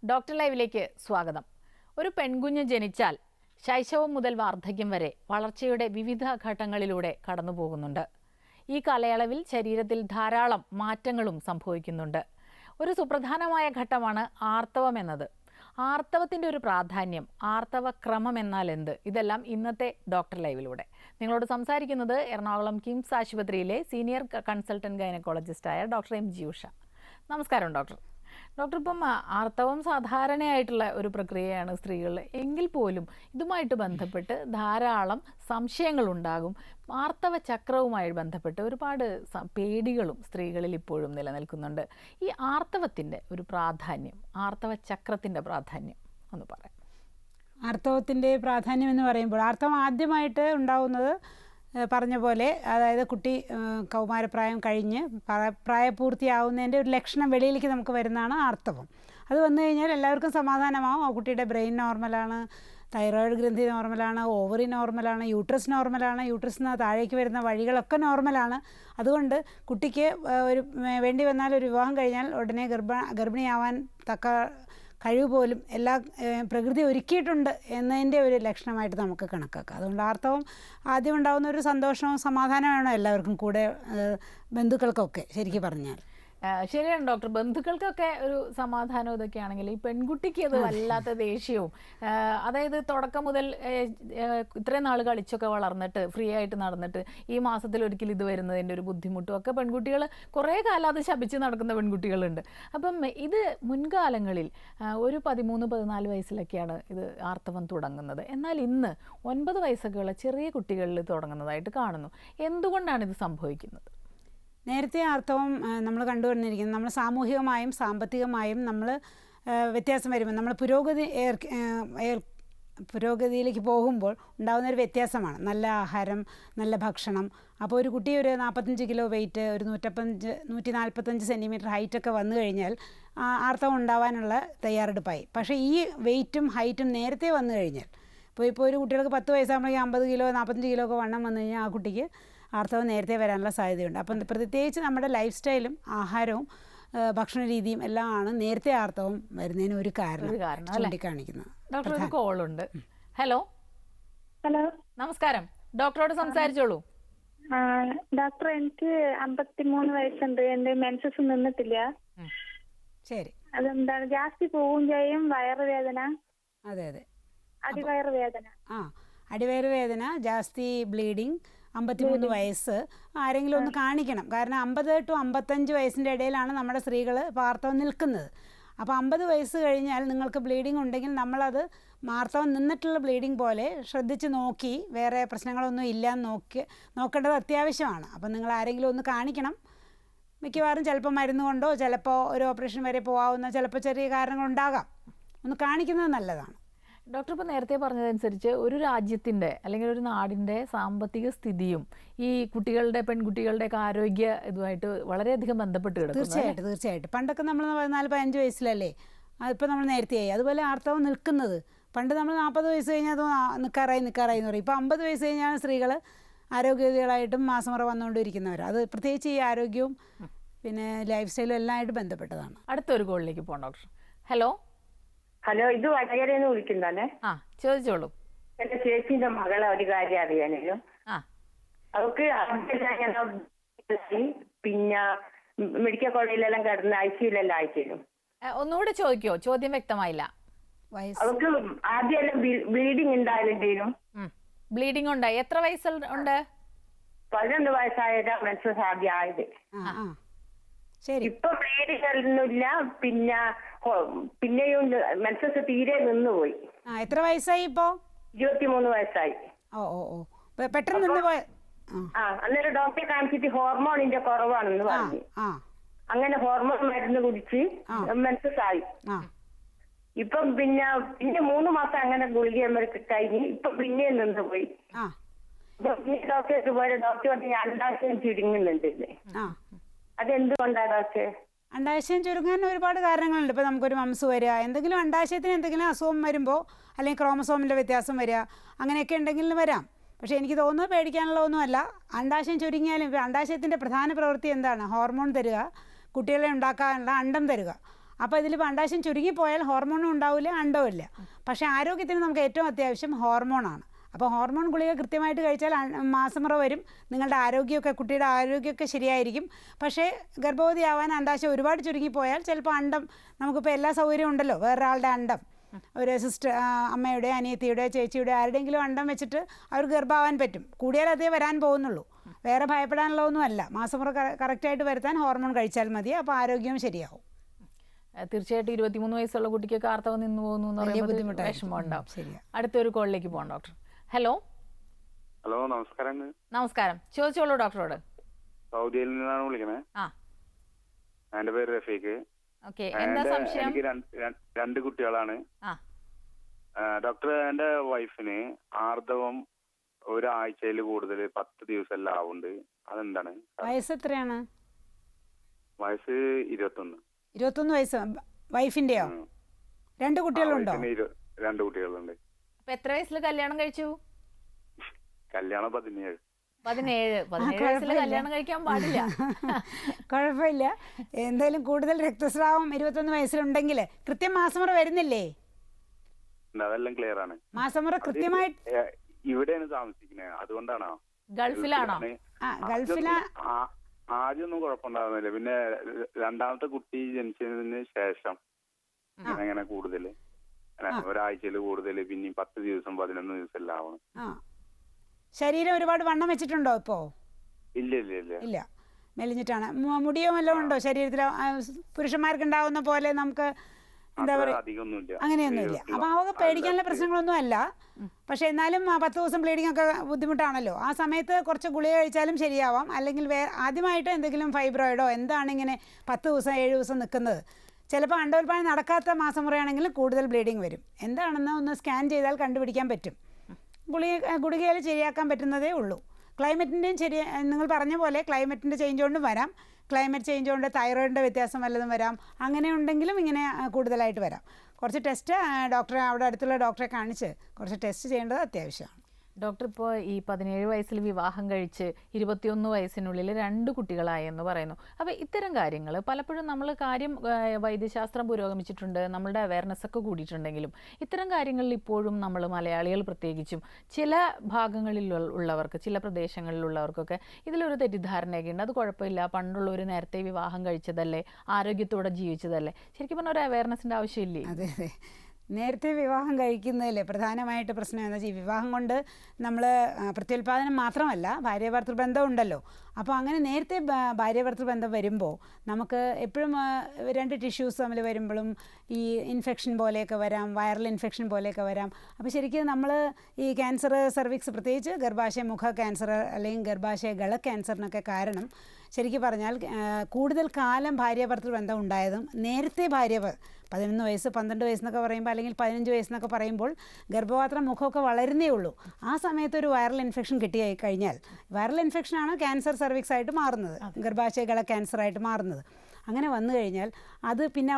Doctor ലൈവിലേക്ക് സ്വാഗതം. ഒരു പെൺകുഞ്ഞ് ജനിച്ചാൽ ശൈശവം മുതൽ വാർദ്ധക്യം വരെ വളർച്ചയുടെ വിവിധ ഘട്ടങ്ങളിലൂടെ കടന്നു പോകുന്നുണ്ട്. ഈ കാലയളവിൽ ശരീരത്തിൽ ധാരാളം മാറ്റങ്ങളും സംഭവിക്കുന്നുണ്ട്. ഒരു സുപ്രധാനമായ ഘട്ടമാണ് ആർത്തവം എന്നത്. ആർത്തവത്തിൻ്റെ ഒരു പ്രാധാന്യം, ആർത്തവ ക്രമം എന്നാൽ എന്ത്, ഇതെല്ലാം ഇന്നത്തെ ഡോക്ടർ ലൈവിലൂടെ. നിങ്ങളോട് സംസാരിക്കുന്നത് എറണാകുളം കിംസ് ആശുപത്രിയിലെ സീനിയർ കൺസൾട്ടന്റ് ഗൈനക്കോളജിസ്റ്റായ ഡോക്ടർ എം ജി ഉഷ. നമസ്കാരം ഡോക്ടർ. ഡോക്ടർ, ഇപ്പം ആർത്തവം സാധാരണയായിട്ടുള്ള ഒരു പ്രക്രിയയാണ് സ്ത്രീകളിൽ, എങ്കിൽ പോലും ഇതുമായിട്ട് ബന്ധപ്പെട്ട് ധാരാളം സംശയങ്ങളുണ്ടാകും. ആർത്തവ ചക്രവുമായി ബന്ധപ്പെട്ട് ഒരുപാട് പേടികളും സ്ത്രീകളിൽ ഇപ്പോഴും നിലനിൽക്കുന്നുണ്ട്. ഈ ആർത്തവത്തിൻ്റെ ഒരു പ്രാധാന്യം, ആർത്തവ ചക്രത്തിൻ്റെ പ്രാധാന്യം ഒന്ന് പറയാം. ആർത്തവത്തിൻ്റെ പ്രാധാന്യം എന്ന് പറയുമ്പോൾ ആർത്തവം ആദ്യമായിട്ട് ഉണ്ടാവുന്നത് പറഞ്ഞ പോലെ, അതായത് കുട്ടി കൗമാരപ്രായം കഴിഞ്ഞ് പ്രായപൂർത്തിയാവുന്നതിൻ്റെ ഒരു ലക്ഷണം വെളിയിലേക്ക് നമുക്ക് വരുന്നതാണ് ആർത്തവം. അത് വന്നു കഴിഞ്ഞാൽ എല്ലാവർക്കും സമാധാനമാവും. ആ കുട്ടിയുടെ ബ്രെയിൻ നോർമലാണ്, തൈറോയിഡ് ഗ്രന്ഥി നോർമലാണ്, ഓവറി നോർമലാണ്, യൂട്രസ് നോർമലാണ്, യൂട്രസിന് താഴേക്ക് വരുന്ന വഴികളൊക്കെ നോർമലാണ്. അതുകൊണ്ട് കുട്ടിക്ക് ഒരു വേണ്ടി വന്നാൽ ഒരു വിവാഹം കഴിഞ്ഞാൽ ഉടനെ ഗർഭിണിയാവാൻ തക്ക കഴിവ് പോലും എല്ലാ പ്രകൃതി ഒരുക്കിയിട്ടുണ്ട് എന്നതിൻ്റെ ഒരു ലക്ഷണമായിട്ട് നമുക്ക് കണക്കാക്കാം. അതുകൊണ്ട് ആർത്തവം ആദ്യം ഉണ്ടാകുന്ന ഒരു സന്തോഷവും സമാധാനമാണ് എല്ലാവർക്കും, കൂടെ ബന്ധുക്കൾക്കൊക്കെ ശരിക്കും പറഞ്ഞാൽ. ശരിയാണ് ഡോക്ടർ, ബന്ധുക്കൾക്കൊക്കെ ഒരു സമാധാനം ഇതൊക്കെ ആണെങ്കിൽ ഈ പെൺകുട്ടിക്ക് അത് വല്ലാത്ത ദേഷ്യവും, അതായത് തുടക്കം മുതൽ ഇത്രയും നാൾ കളിച്ചൊക്കെ വളർന്നിട്ട് ഫ്രീ ആയിട്ട് നടന്നിട്ട് ഈ മാസത്തിൽ ഒരിക്കൽ ഇത് വരുന്നതിൻ്റെ ഒരു ബുദ്ധിമുട്ടും ഒക്കെ പെൺകുട്ടികൾ കുറേ കാലം അത് ശപിച്ച് നടക്കുന്ന പെൺകുട്ടികളുണ്ട്. അപ്പം ഇത് മുൻകാലങ്ങളിൽ ഒരു 13-14 വയസ്സിലൊക്കെയാണ് ഇത് ആർത്തവം തുടങ്ങുന്നത്. എന്നാൽ ഇന്ന് 9 വയസ്സൊക്കെയുള്ള ചെറിയ കുട്ടികളിൽ തുടങ്ങുന്നതായിട്ട് കാണുന്നു. എന്തുകൊണ്ടാണ് ഇത് സംഭവിക്കുന്നത്? നേരത്തെ ആർത്തവം നമ്മൾ കണ്ടുവന്നിരിക്കുന്നത്, നമ്മൾ സാമൂഹികമായും സാമ്പത്തികമായും നമ്മൾ വ്യത്യാസം വരുമ്പോൾ, നമ്മൾ പുരോഗതിയിലേക്ക് പോകുമ്പോൾ ഉണ്ടാകുന്നൊരു വ്യത്യാസമാണ്. നല്ല ആഹാരം, നല്ല ഭക്ഷണം. അപ്പോൾ ഒരു കുട്ടി ഒരു 45 കിലോ വെയിറ്റ്, ഒരു 145 സെൻറ്റിമീറ്റർ ഹൈറ്റൊക്കെ വന്നു കഴിഞ്ഞാൽ ആർത്തവം ഉണ്ടാവാനുള്ള തയ്യാറെടുപ്പായി. പക്ഷേ ഈ വെയിറ്റും ഹൈറ്റും നേരത്തെ വന്നു കഴിഞ്ഞാൽ, ഇപ്പോൾ ഒരു കുട്ടികൾക്ക് 10 വയസ്സാകുമ്പോഴേക്കും 50 കിലോ 45 കിലോ ഒക്കെ വണ്ണം വന്നു കഴിഞ്ഞാൽ ആ കുട്ടിക്ക് ആർത്തവം നേരത്തെ വരാനുള്ള സാധ്യതയുണ്ട്. അപ്പം പ്രത്യേകിച്ച് നമ്മുടെ ലൈഫ് സ്റ്റൈലും ആഹാരവും ഭക്ഷണ രീതിയും എല്ലാം ആണ് നേരത്തെ ആർത്തവം വരുന്നതിന് ഒരു കാരണം ചൂണ്ടിക്കാണിക്കുന്നത്. ഡോക്ടർ, ഒരു കോളുണ്ട്. ഹലോ. ഹലോ, നമസ്കാരം. ഡോക്ടറോട് സംസാരിച്ചോളൂ. ഡോക്ടർ, എനിക്ക് 53 വയസ്സുണ്ട്. എന്റെ മെൻസസ് നിന്നിട്ടില്ല. ശരി. അതെന്താണ്? ജാസ്തി പോവും ചെയ്യും, വയറുവേദന. അതെ അതെ, അടിവയറ് വേദന. അടിവയറ് വേദന, ജാസ്തി ബ്ലീഡിങ്, 53 വയസ്സ്. ആരെങ്കിലും ഒന്ന് കാണിക്കണം. കാരണം 50 to 55 വയസ്സിൻ്റെ ഇടയിലാണ് നമ്മുടെ സ്ത്രീകൾ ആർത്തവം നിൽക്കുന്നത്. അപ്പോൾ 50 വയസ്സ് കഴിഞ്ഞാൽ നിങ്ങൾക്ക് ബ്ലീഡിങ് ഉണ്ടെങ്കിൽ നമ്മളത് ആർത്തവം നിന്നിട്ടുള്ള ബ്ലീഡിങ് പോലെ ശ്രദ്ധിച്ച് നോക്കി വേറെ പ്രശ്നങ്ങളൊന്നും ഇല്ലയെന്ന് നോക്കേണ്ടത് അത്യാവശ്യമാണ്. അപ്പം നിങ്ങൾ ആരെങ്കിലും ഒന്ന് കാണിക്കണം. മിക്കവാറും ചിലപ്പോൾ മരുന്ന് കൊണ്ടോ ചിലപ്പോൾ ഒരു ഓപ്പറേഷൻ വരെ പോകാവുന്ന ചിലപ്പോൾ ചെറിയ കാരണങ്ങളുണ്ടാകാം. ഒന്ന് കാണിക്കുന്നത് നല്ലതാണ്. ഡോക്ടർ, ഇപ്പോൾ നേരത്തെ പറഞ്ഞതനുസരിച്ച് ഒരു രാജ്യത്തിൻ്റെ അല്ലെങ്കിൽ ഒരു നാടിൻ്റെ സാമ്പത്തിക സ്ഥിതിയും ഈ പെൺകുട്ടികളുടെ ആരോഗ്യ ഇതുമായിട്ട് വളരെയധികം ബന്ധപ്പെട്ട് കിടക്കുന്നു. തീർച്ചയായിട്ടും. പണ്ടൊക്കെ നമ്മൾ 14-15 വയസ്സിലല്ലേ, അതിപ്പോൾ നമ്മൾ നേരത്തെയായി. അതുപോലെ ആർത്തവം നിൽക്കുന്നത്, പണ്ട് നമ്മൾ 40 വയസ്സ് കഴിഞ്ഞാൽ അത് നിൽക്കാറായി എന്ന് പറയും. ഇപ്പോൾ 50 വയസ്സ് കഴിഞ്ഞാൽ സ്ത്രീകൾ ആരോഗ്യവതികളായിട്ടും മാസമുറ വന്നുകൊണ്ടിരിക്കുന്നവർ. അത് പ്രത്യേകിച്ച് ഈ ആരോഗ്യവും പിന്നെ ലൈഫ് സ്റ്റൈലും എല്ലാം ആയിട്ട് ബന്ധപ്പെട്ടതാണ്. അടുത്തൊരു കോളിലേക്ക് പോകാം ഡോക്ടർ. ഹലോ. ഹലോ, ഇത് വടകരന്ന് വിളിക്കുന്നതാണേ. ചോദിച്ചോളൂ. എന്റെ ചേച്ചിന്റെ മകളെ ഒരു കാര്യം അറിയാനല്ലോ. അവർക്ക് പിന്നെ മെഡിക്കൽ കോളേജിലെല്ലാം കിടന്ന് ICUലെല്ലാം ആയിട്ടിരുന്നു. ഒന്നുകൂടെ ചോദിക്കോ, ചോദ്യം വ്യക്തമായില്ല. അവർക്ക് ആദ്യം ബ്ലീഡിങ് ഉണ്ടായാലും. ബ്ലീഡിംഗ് ഉണ്ടായി. എത്ര വയസ്സുണ്ട്? 11 വയസ്സായതാ മെൻസസ് ആദ്യം ആയത്. ഇപ്പൊ ബ്ലീഡിങ് ഒന്നുമില്ല. പിന്നെയും മെൻസസ് തീരെ നിന്നുപോയി. എത്ര വയസ്സായി ഇപ്പോ? 23 വയസ്സായി. പെട്ടെന്ന് നിന്നുപോയ. അന്നേരം ഡോക്ടറെ കാണിച്ചിട്ട് ഹോർമോണിന്റെ കുറവാണെന്ന് പറഞ്ഞു. അങ്ങനെ ഹോർമോൺ മരുന്ന് കുടിച്ച് മെൻസസ് ആയി. ഇപ്പം പിന്നെ 3 മാസം അങ്ങനെ ഗുളിക കഴിഞ്ഞ് ഇപ്പൊ പിന്നെയും നിന്നുപോയി. ഡോക്ടർ പോലെ ഡോക്ടർ പറഞ്ഞ അണ്ടാശയം ചുരുങ്ങുന്നുണ്ട്. അതെന്തുകൊണ്ടാ ഡോക്ടർ? അണ്ടാശയം ചുരുങ്ങാൻ ഒരുപാട് കാരണങ്ങളുണ്ട്. ഇപ്പോൾ നമുക്കൊരു മംസ് വരിക, എന്തെങ്കിലും അണ്ടാശയത്തിന് എന്തെങ്കിലും അസുഖം വരുമ്പോൾ, അല്ലെങ്കിൽ ക്രോമസോമിൻ്റെ വ്യത്യാസം വരിക, അങ്ങനെയൊക്കെ ഉണ്ടെങ്കിലും വരാം. പക്ഷേ എനിക്ക് തോന്നുന്നത് പേടിക്കാനുള്ള ഒന്നുമല്ല. അണ്ടാശയം ചുരുങ്ങിയാലും അണ്ടാശയത്തിൻ്റെ പ്രധാന പ്രവൃത്തി എന്താണ്? ഹോർമോൺ തരിക, കുട്ടികളെ ഉണ്ടാക്കാനുള്ള അണ്ടം തരിക. അപ്പോൾ ഇതിൽ അണ്ടാശയം ചുരുങ്ങിപ്പോയാൽ ഹോർമോണും ഉണ്ടാവില്ല, അണ്ടവും ഇല്ല. പക്ഷേ ആരോഗ്യത്തിന് നമുക്ക് ഏറ്റവും അത്യാവശ്യം ഹോർമോണാണ്. അപ്പോൾ ഹോർമോൺ ഗുളിക കൃത്യമായിട്ട് കഴിച്ചാൽ മാസമുറ വരും, നിങ്ങളുടെ ആരോഗ്യമൊക്കെ കുട്ടിയുടെ ആരോഗ്യമൊക്കെ ശരിയായിരിക്കും. പക്ഷേ ഗർഭവതിയാവാൻ അണ്ടാശയം ഒരുപാട് ചുരുങ്ങിപ്പോയാൽ ചിലപ്പോൾ അണ്ടം, നമുക്കിപ്പോൾ എല്ലാ സൗകര്യവും ഉണ്ടല്ലോ, വേറൊരാളുടെ അണ്ടം, ഒരു സിസ്റ്റർ, അമ്മയുടെ, അനിയത്തിയുടെ, ചേച്ചിയുടെ ആരുടെയെങ്കിലും അണ്ടം വെച്ചിട്ട് അവർ ഗർഭമാവാൻ പറ്റും. കൂടിയാൽ അതേ വരാൻ പോകുന്നുള്ളൂ, വേറെ ഭയപ്പെടാനുള്ളതൊന്നുമല്ല. മാസമുറ കറക്റ്റായിട്ട് വരുത്താൻ ഹോർമോൺ കഴിച്ചാൽ മതി, അപ്പോൾ ആരോഗ്യം ശരിയാവും. തീർച്ചയായിട്ടും 23 വയസ്സുള്ള കുട്ടിക്ക് ആർത്തവം നിന്ന് പോകുന്നു എന്ന് പറയുമ്പോൾ വിഷമം ഉണ്ടാവും. അടുത്തൊരു കോളിലേക്ക് പോകാം ഡോക്ടർ. ഹലോ. ഹലോ, നമസ്കാരം. നമസ്കാരം, ചോദിച്ചോളൂ ഡോക്ടറോട്. സൗദിയിൽ നിന്നാണ് വിളിക്കണേ. എന്റെ പേര് റഫീഖ്. എന്താ സംശയം? എനിക്ക് രണ്ട് കുട്ടികളാണ്. ഡോക്ടർ, എന്റെ വൈഫിന് ആർത്തവം ഒരാഴ്ചയിൽ കൂടുതൽ 10 ദിവസം എല്ലാം ആവുന്നുണ്ട്. അതെന്താണ്? വയസ്സ് എത്രയാണ്? വയസ്സ് 21. 21 വയസ്സ് വൈഫിന്റെയോ? 2 കുട്ടികളുണ്ടോ? 2 കുട്ടികളുണ്ട്. എത്ര വയസ്സിൽ കല്യാണം കഴിച്ചു? കല്യാണം 17. 17 വയസ്സിൽ കല്യാണം കഴിക്കാൻ പാടില്ല. കുഴപ്പമില്ല. എന്തായാലും കൂടുതൽ രക്തസ്രാവം 21 വയസ്സിലുണ്ടെങ്കിൽ കൃത്യം മാസമുറ വരുന്നില്ലേ? അതെല്ലാം ക്ലിയർ ആണ്. മാസമുറ കൃത്യമായിട്ട് ഇവിടെയാണ് താമസിക്കുന്നത്, അതുകൊണ്ടാണോ? ഗൾഫിലാണോ? ഗൾഫിലാ. ആദ്യമൊന്നും കുഴപ്പമുണ്ടാകുന്നില്ല, പിന്നെ രണ്ടാമത്തെ കുട്ടി ജനിച്ചതിന് ശേഷം അങ്ങനെ കൂടുതൽ, ഒരാഴ്ചയിൽ കൂടുതൽ, പിന്നെ 10 ദിവസം 11 ദിവസം എല്ലാം ആവണം. ശരീരം ഒരുപാട് വണ്ണം വെച്ചിട്ടുണ്ടോ ഇപ്പോ? ഇല്ല, മെലിഞ്ഞിട്ടാണ്. മുടിയോ വല്ലതും ഉണ്ടോ ശരീരത്തിൽ? പുരുഷന്മാർക്ക് ഉണ്ടാവുന്ന പോലെ നമുക്ക് എന്താ പറയുക, അങ്ങനെയൊന്നുമില്ല. അപ്പൊ അവർക്ക് പേടിക്കാനുള്ള പ്രശ്നങ്ങളൊന്നും അല്ല. പക്ഷെ എന്നാലും 10 ദിവസം ബ്ലീഡിംഗ് ഒക്കെ ബുദ്ധിമുട്ടാണല്ലോ. ആ സമയത്ത് കുറച്ച് ഗുളിക കഴിച്ചാലും ശരിയാവാം. അല്ലെങ്കിൽ ആദ്യമായിട്ട് എന്തെങ്കിലും ഫൈബ്രോയിഡോ എന്താണ് ഇങ്ങനെ 10 ദിവസം 7 ദിവസം നിൽക്കുന്നത്. ചിലപ്പോൾ അണ്ടോൽപാദനം നടക്കാത്ത മാസമുറയാണെങ്കിലും കൂടുതൽ ബ്ലീഡിങ് വരും. എന്താണെന്ന് ഒന്ന് സ്കാൻ ചെയ്താൽ കണ്ടുപിടിക്കാൻ പറ്റും. ഗുളികയിൽ ശരിയാക്കാൻ പറ്റുന്നതേ ഉള്ളൂ. ക്ലൈമറ്റിൻ്റെയും നിങ്ങൾ പറഞ്ഞ പോലെ ക്ലൈമറ്റിൻ്റെ ചേഞ്ച് കൊണ്ടും വരാം. ക്ലൈമറ്റ് ചേഞ്ച് കൊണ്ട് തൈറോയിഡിൻ്റെ വ്യത്യാസം വല്ലതും വരാം. അങ്ങനെ ഉണ്ടെങ്കിലും ഇങ്ങനെ കൂടുതലായിട്ട് വരാം. കുറച്ച് ടെസ്റ്റ് ഡോക്ടറെ, അവിടെ അടുത്തുള്ള ഡോക്ടറെ കാണിച്ച് കുറച്ച് ടെസ്റ്റ് ചെയ്യേണ്ടത് അത്യാവശ്യമാണ്. ഡോക്ടർ, ഇപ്പോൾ ഈ 17 വയസ്സിൽ വിവാഹം കഴിച്ച് 21 വയസ്സിനുള്ളിൽ 2 കുട്ടികളായി എന്ന് പറയുന്നു. അപ്പോൾ ഇത്തരം കാര്യങ്ങൾ പലപ്പോഴും നമ്മൾ വൈദ്യശാസ്ത്രം പുരോഗമിച്ചിട്ടുണ്ട്, നമ്മളുടെ അവയർനെസ് ഒക്കെ കൂടിയിട്ടുണ്ടെങ്കിലും ഇത്തരം കാര്യങ്ങളിൽ ഇപ്പോഴും നമ്മൾ മലയാളികൾ പ്രത്യേകിച്ചും ചില ഭാഗങ്ങളിൽ ഉള്ളവർക്ക്, ചില പ്രദേശങ്ങളിലുള്ളവർക്കൊക്കെ ഇതിലൊരു തെറ്റിദ്ധാരണയൊക്കെ ഉണ്ട്. അത് കുഴപ്പമില്ല, പണ്ടുള്ളവർ നേരത്തെ വിവാഹം കഴിച്ചതല്ലേ, ആരോഗ്യത്തോടെ ജീവിച്ചതല്ലേ. ശരിക്കും പറഞ്ഞാൽ ഒരു അവയർനെസ്സിൻ്റെ ആവശ്യമില്ലേ? അതെ, നേരത്തെ വിവാഹം കഴിക്കുന്നതിൽ പ്രധാനമായിട്ട് പ്രശ്നം എന്താ വെച്ചാൽ, വിവാഹം കൊണ്ട് നമ്മൾ പ്രത്യുൽപാദനം മാത്രമല്ല ഭാര്യാഭർത്തൃ ബന്ധം ഉണ്ടല്ലോ. അപ്പോൾ അങ്ങനെ നേരത്തെ ഭാര്യാഭർത്തൃ ബന്ധം വരുമ്പോൾ നമുക്ക് എപ്പോഴും 2 ടിഷ്യൂസ് തമ്മിൽ വരുമ്പോഴും ഈ ഇൻഫെക്ഷൻ പോലെയൊക്കെ വരാം, വൈറൽ ഇൻഫെക്ഷൻ പോലെയൊക്കെ വരാം. അപ്പോൾ ശരിക്കും നമ്മൾ ഈ ക്യാൻസർ, സർവിക്സ്, പ്രത്യേകിച്ച് ഗർഭാശയ മുഖ ക്യാൻസർ അല്ലെങ്കിൽ ഗർഭാശയ ഗള ക്യാൻസറിനൊക്കെ കാരണം ശരിക്കും പറഞ്ഞാൽ കൂടുതൽ കാലം ഭാര്യാഭർത്തൃ ബന്ധം ഉണ്ടായതും നേരത്തെ 11 വയസ്സ് 12 വയസ്സെന്നൊക്കെ പറയുമ്പോൾ, അല്ലെങ്കിൽ 15 വയസ്സെന്നൊക്കെ പറയുമ്പോൾ ഗർഭപാത്രം മുഖമൊക്കെ വളരുന്നേ ഉള്ളൂ. ആ സമയത്ത് ഒരു വൈറൽ ഇൻഫെക്ഷൻ കിട്ടിയായി കഴിഞ്ഞാൽ, വൈറൽ ഇൻഫെക്ഷനാണ് ക്യാൻസർ സർവിക്സ് ആയിട്ട് മാറുന്നത്, ഗർഭാശയ ഗള ക്യാൻസറായിട്ട് മാറുന്നത്. അങ്ങനെ വന്നു കഴിഞ്ഞാൽ അത് പിന്നെ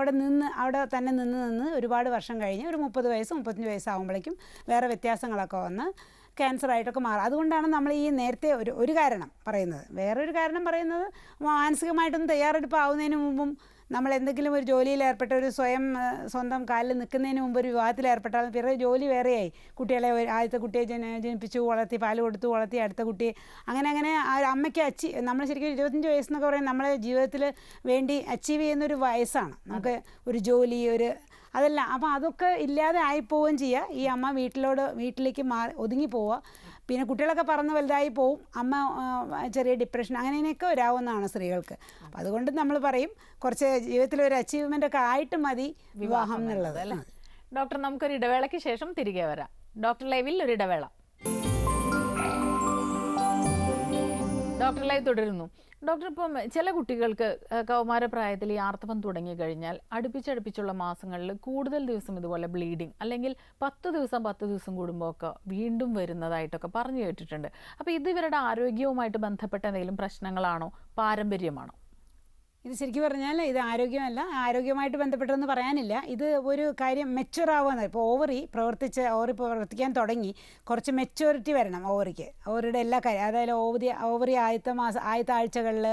അവിടെ തന്നെ നിന്ന് ഒരുപാട് വർഷം കഴിഞ്ഞ് ഒരു 30 വയസ്സ് 35 വയസ്സാകുമ്പോഴേക്കും വേറെ വ്യത്യാസങ്ങളൊക്കെ വന്ന് ക്യാൻസറായിട്ടൊക്കെ മാറും. അതുകൊണ്ടാണ് നമ്മൾ ഈ നേരത്തെ ഒരു കാരണം പറയുന്നത്. വേറൊരു കാരണം പറയുന്നത്, മാനസികമായിട്ടൊന്നും തയ്യാറെടുപ്പ് ആവുന്നതിന് മുമ്പും നമ്മൾ എന്തെങ്കിലും ഒരു ജോലിയിൽ ഏർപ്പെട്ട, ഒരു സ്വന്തം കാലിൽ നിൽക്കുന്നതിന് മുമ്പ് ഒരു വിവാഹത്തിൽ ഏർപ്പെട്ടാൽ പിന്നെ ജോലി വേറെയായി, കുട്ടികളെ ആദ്യത്തെ കുട്ടിയെ ജനിപ്പിച്ചു, വളർത്തി, പാല് കൊടുത്തു, വളർത്തി, അടുത്ത കുട്ടി, അങ്ങനെ ആ ഒരു അമ്മയ്ക്ക് നമ്മൾ ശരിക്കും 25 വയസ്സെന്നൊക്കെ പറയുന്നത് നമ്മളെ ജീവിതത്തിൽ വേണ്ടി അച്ചീവ് ചെയ്യുന്നൊരു വയസ്സാണ്. നമുക്ക് ഒരു ജോലി, അതല്ല. അപ്പോൾ അതൊക്കെ ഇല്ലാതെ ആയിപ്പോവുകയും ചെയ്യുക. ഈ അമ്മ വീട്ടിലേക്ക് ഒതുങ്ങി പോവുക. പിന്നെ കുട്ടികളൊക്കെ പറന്ന് വലുതായി പോവും, അമ്മ ചെറിയ ഡിപ്രഷൻ അങ്ങനെയൊക്കെ വരാവുന്നതാണ് സ്ത്രീകൾക്ക്. അപ്പോൾ അതുകൊണ്ട് നമ്മൾ പറയും കുറച്ച് ജീവിതത്തിൽ ഒരു അച്ചീവ്മെൻ്റ് ഒക്കെ ആയിട്ട് മതി വിവാഹം എന്നുള്ളത് അല്ലേ. ഡോക്ടർ, നമുക്കൊരു ഇടവേളയ്ക്ക് ശേഷം തിരികെ വരാം. ഡോക്ടർ ലൈവിൽ ഒരു ഇടവേള. ഡോക്ടർ ലൈവ് തുടരുന്നു. ഡോക്ടർ, ഇപ്പം ചില കുട്ടികൾക്ക് കൗമാരപ്രായത്തിൽ ഈ ആർത്തവം തുടങ്ങിക്കഴിഞ്ഞാൽ അടുപ്പിച്ചടുപ്പിച്ചുള്ള മാസങ്ങളിൽ കൂടുതൽ ദിവസം ഇതുപോലെ ബ്ലീഡിങ്, അല്ലെങ്കിൽ 10 ദിവസം കൂടുമ്പോൾ ഒക്കെ വീണ്ടും വരുന്നതായിട്ടൊക്കെ പറഞ്ഞു കേട്ടിട്ടുണ്ട്. അപ്പോൾ ഇത് ഇവരുടെ ആരോഗ്യവുമായിട്ട് ബന്ധപ്പെട്ട എന്തെങ്കിലും പ്രശ്നങ്ങളാണോ, പാരമ്പര്യമാണോ? ഇത് ശരിക്കും പറഞ്ഞാൽ ഇത് ആരോഗ്യമല്ല, ആരോഗ്യമായിട്ട് ബന്ധപ്പെട്ടതെന്ന് പറയാനില്ല. ഇത് ഒരു കാര്യം മെച്യൂർ ആവുക. ഇപ്പോൾ ഓവറി പ്രവർത്തിക്കാൻ തുടങ്ങി കുറച്ച് മെച്യൂരിറ്റി വരണം ഓവറിക്ക്. ഓവറിയുടെ എല്ലാ കാര്യം, അതായത് ഓവറി ആദ്യത്തെ ആഴ്ചകളിൽ